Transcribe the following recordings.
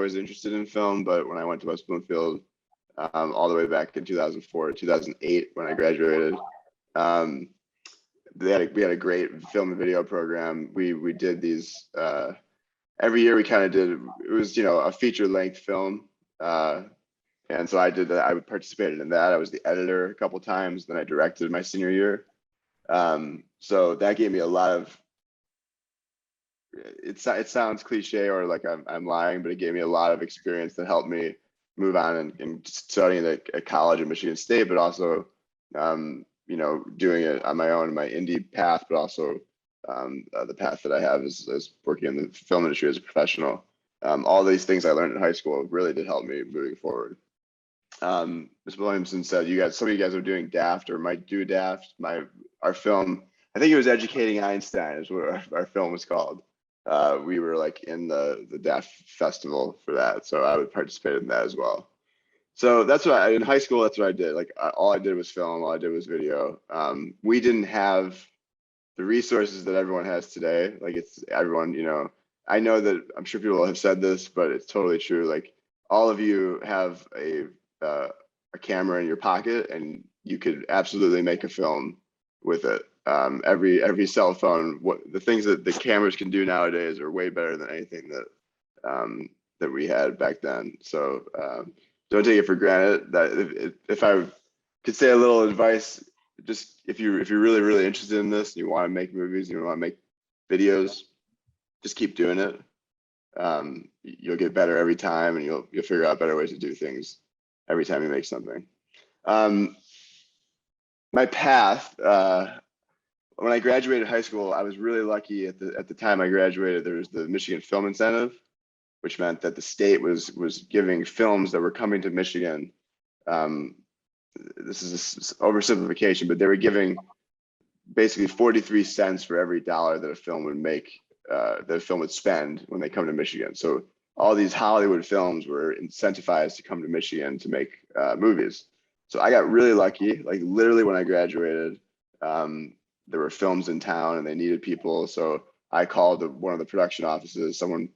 always interested in film, but when I went to West Bloomfield, all the way back in 2004, 2008, when I graduated, um, we had a great film and video program. We did these every year. We kind of did, it was, a feature length film. And so I did that. I participated in that. I was the editor a couple times. Then I directed my senior year. So that gave me a lot of, it sounds cliche or like I'm lying, but it gave me a lot of experience that helped me move on and studying at college at Michigan State, but also, doing it on my own, my indie path, but also the path that I have is working in the film industry as a professional. All these things I learned in high school really did help me moving forward. Ms. Williamson said some of you guys are doing DAFT or might do DAFT. Our film, I think it was Educating Einstein is what our film was called. We were like in the DAFT festival for that, so I would participate in that as well. So that's what in high school, that's what I did. Like all I did was film, all I did was video. We didn't have the resources that everyone has today. Like it's everyone, I know that I'm sure people have said this, but it's totally true. Like all of you have a camera in your pocket, and you could absolutely make a film with it. Every cell phone, the things that the cameras can do nowadays are way better than anything that we had back then. So don't take it for granted. That if I could say a little advice, just if you're really, really interested in this and you want to make movies, you want to make videos, just keep doing it. You'll get better every time, and you'll figure out better ways to do things every time you make something. My path, when I graduated high school, I was really lucky. At the time I graduated, there was the Michigan Film Incentive, which meant that the state was giving films that were coming to Michigan. This is oversimplification, but they were giving basically 43 cents for every dollar that a film would make, that a film would spend when they come to Michigan. So all these Hollywood films were incentivized to come to Michigan to make movies. So I got really lucky. Like literally when I graduated, there were films in town and they needed people. So I called one of the production offices. Someone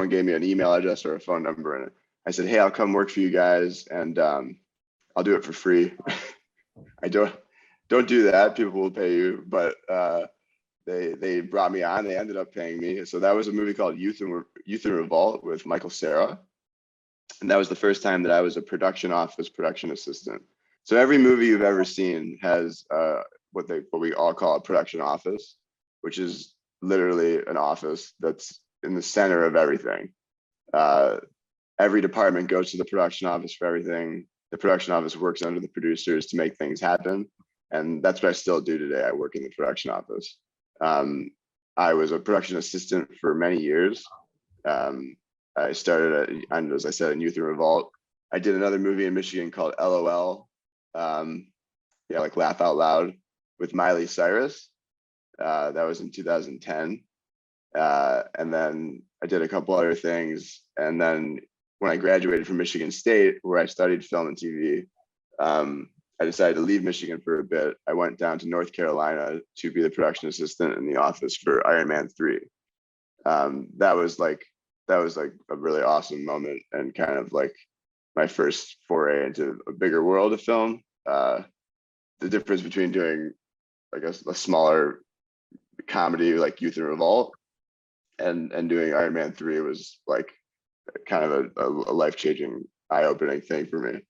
gave me an email address or a phone number, and I said, "Hey, I'll come work for you guys, and I'll do it for free." I don't do that. People will pay you, but they brought me on. They ended up paying me. So that was a movie called Youth in Revolt with Michael Cera, and that was the first time that I was a production office production assistant. So every movie you've ever seen has what we all call a production office, which is literally an office that's in the center of everything. Every department goes to the production office for everything. The production office works under the producers to make things happen. And that's what I still do today. I work in the production office. I was a production assistant for many years. I started as I said, in Youth in Revolt. I did another movie in Michigan called LOL. Like Laugh Out Loud, with Miley Cyrus. That was in 2010. And then I did a couple other things. And then when I graduated from Michigan State, where I studied film and TV, I decided to leave Michigan for a bit. I went down to North Carolina to be the production assistant in the office for Iron Man 3. That was like a really awesome moment, and kind of like my first foray into a bigger world of film. The difference between doing like a smaller comedy like Youth in Revolt and doing Iron Man 3 was like kind of a life-changing, eye-opening thing for me.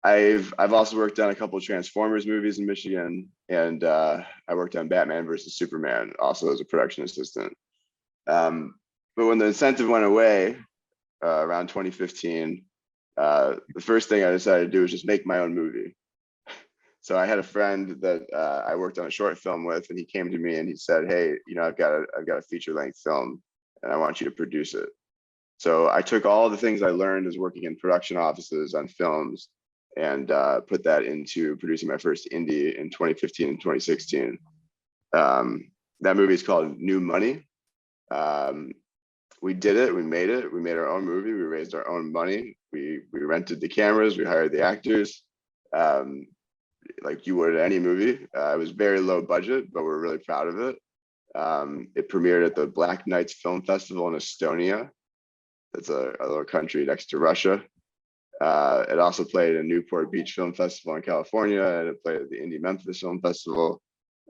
I've also worked on a couple of Transformers movies in Michigan, and I worked on Batman versus Superman also as a production assistant. But when the incentive went away around 2015, the first thing I decided to do was just make my own movie. So I had a friend that I worked on a short film with, and he came to me and he said, "Hey, I've got a feature-length film, and I want you to produce it." So I took all the things I learned as working in production offices on films and put that into producing my first indie in 2015 and 2016. That movie is called New Money. We did it. We made it. We made our own movie. We raised our own money. We rented the cameras. We hired the actors. Like you would any movie. It was very low budget, but we're really proud of it. It premiered at the Black Nights Film Festival in Estonia That's a little country next to Russia. It also played in Newport Beach Film Festival in California, and it played at the Indie Memphis Film Festival.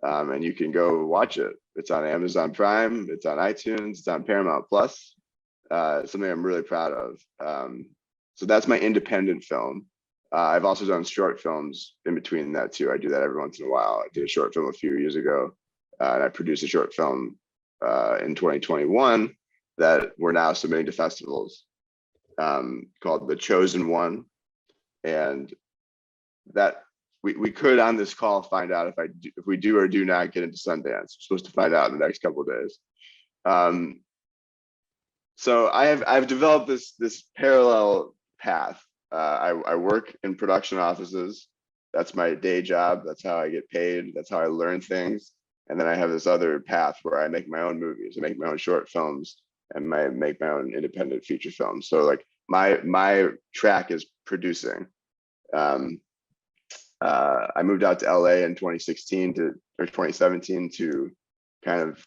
And you can go watch it. It's on Amazon Prime, it's on iTunes, it's on Paramount Plus. Something I'm really proud of. So that's my independent film. I've also done short films in between that too. I do that every once in a while. I did a short film a few years ago, and I produced a short film in 2021 that we're now submitting to festivals, called The Chosen One. And that we could on this call find out if we do or do not get into Sundance. We're supposed to find out in the next couple of days. So I've developed this parallel path. I work in production offices. That's my day job. That's how I get paid. That's how I learn things. And then I have this other path where I make my own movies, I make my own short films, and make my own independent feature films. So like my track is producing. I moved out to LA in 2017 to kind of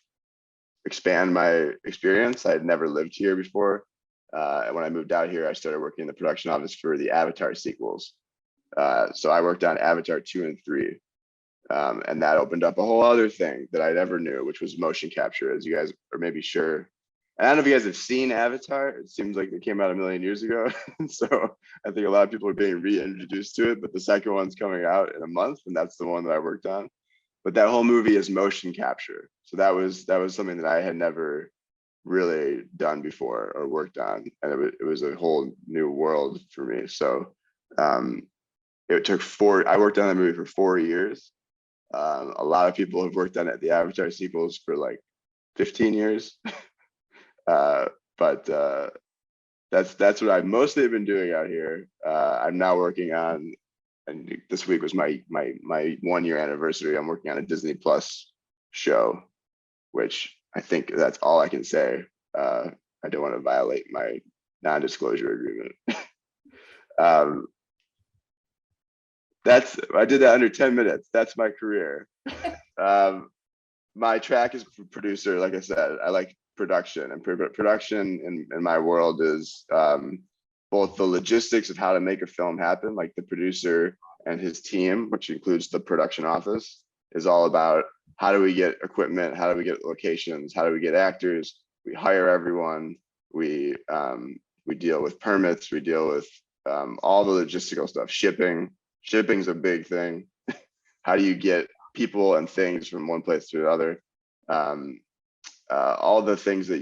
expand my experience. I had never lived here before. And when I moved out here, I started working in the production office for the Avatar sequels. So I worked on Avatar 2 and 3. And that opened up a whole other thing that I never knew, which was motion capture, as you guys are maybe sure. I don't know if you guys have seen Avatar. It seems like it came out a million years ago. So I think a lot of people are being reintroduced to it, but the second one's coming out in a month, and that's the one that I worked on. But that whole movie is motion capture. So that was something that I had never really done before or worked on. And it was a whole new world for me. So it took I worked on that movie for 4 years. A lot of people have worked on it, the Avatar sequels, for like 15 years. But that's what I've mostly been doing out here. I'm now working on, and this week was my 1 year anniversary. I'm working on a Disney Plus show, which I think that's all I can say. I don't want to violate my non-disclosure agreement. I did that under 10 minutes. That's my career. My track is producer. Like I said, I like production, and production in my world is both the logistics of how to make a film happen. Like the producer and his team, which includes the production office, is all about how do we get equipment, how do we get locations, how do we get actors, we hire everyone, we deal with permits, we deal with all the logistical stuff. Shipping's a big thing. How do you get people and things from one place to another? All the things that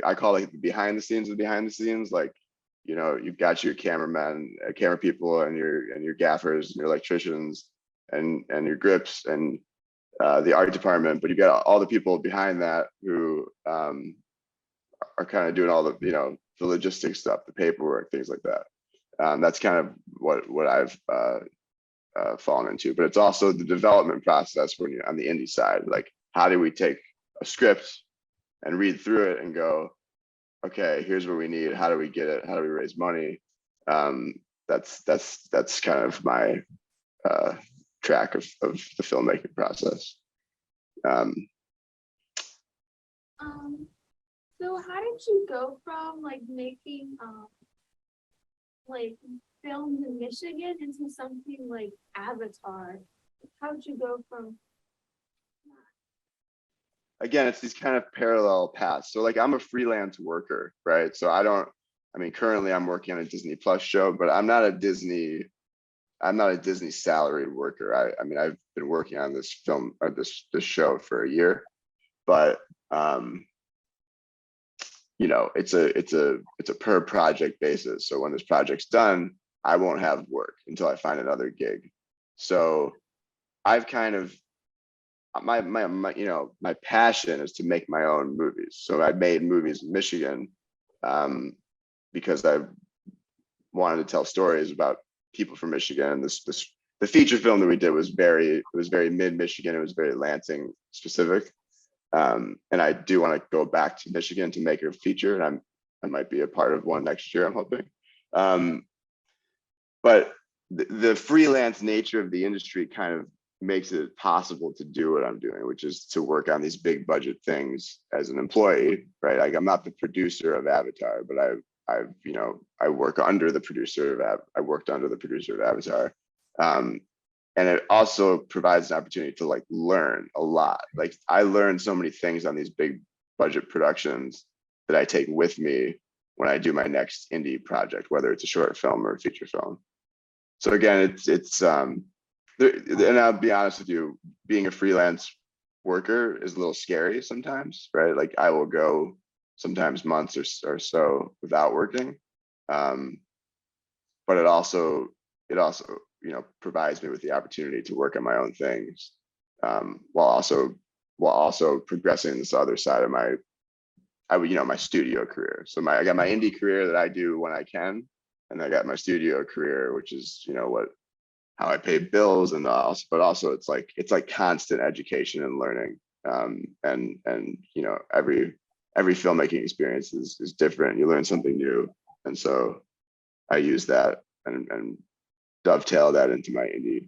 I call like the behind the scenes, like, you know, you've got your cameramen, camera people, and your gaffers and your electricians and your grips and the art department, but you've got all the people behind that who are kind of doing all the, you know, the logistics stuff, the paperwork, things like that. That's kind of what I've fallen into. But it's also the development process when you're on the indie side. Like, how do we take a script and read through it and go, okay, here's what we need. How do we get it? How do we raise money? That's kind of my track of the filmmaking process. So how did you go from like making like films in Michigan into something like Avatar? How did you go from Again, it's these kind of parallel paths. So like I'm a freelance worker, right? So I mean, currently I'm working on a Disney Plus show, but I'm not a Disney salaried worker. I mean, I've been working on this film or this show for a year, but you know, it's a per project basis. So when this project's done, I won't have work until I find another gig. So I've kind of my you know, my passion is to make my own movies. So I made movies in Michigan because I wanted to tell stories about people from Michigan. And the feature film that we did was very mid-Michigan. It was very Lansing specific. And I do want to go back to Michigan to make a feature, and I might be a part of one next year, I'm hoping. But the freelance nature of the industry kind of makes it possible to do what I'm doing, which is to work on these big budget things as an employee, right? Like I'm not the producer of Avatar, but I work under the producer of I worked under the producer of Avatar. And it also provides an opportunity to like learn a lot. Like I learned so many things on these big budget productions that I take with me when I do my next indie project, whether it's a short film or a feature film. So again, and I'll be honest with you, being a freelance worker is a little scary sometimes, right? Like I will go sometimes months or so without working. But it also provides me with the opportunity to work on my own things, while also progressing this other side of my studio career. So I got my indie career that I do when I can, and I got my studio career, which is how I pay bills, and but also it's like constant education and learning. And every filmmaking experience is different. You learn something new, and so I use that and dovetail that into my indie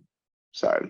side.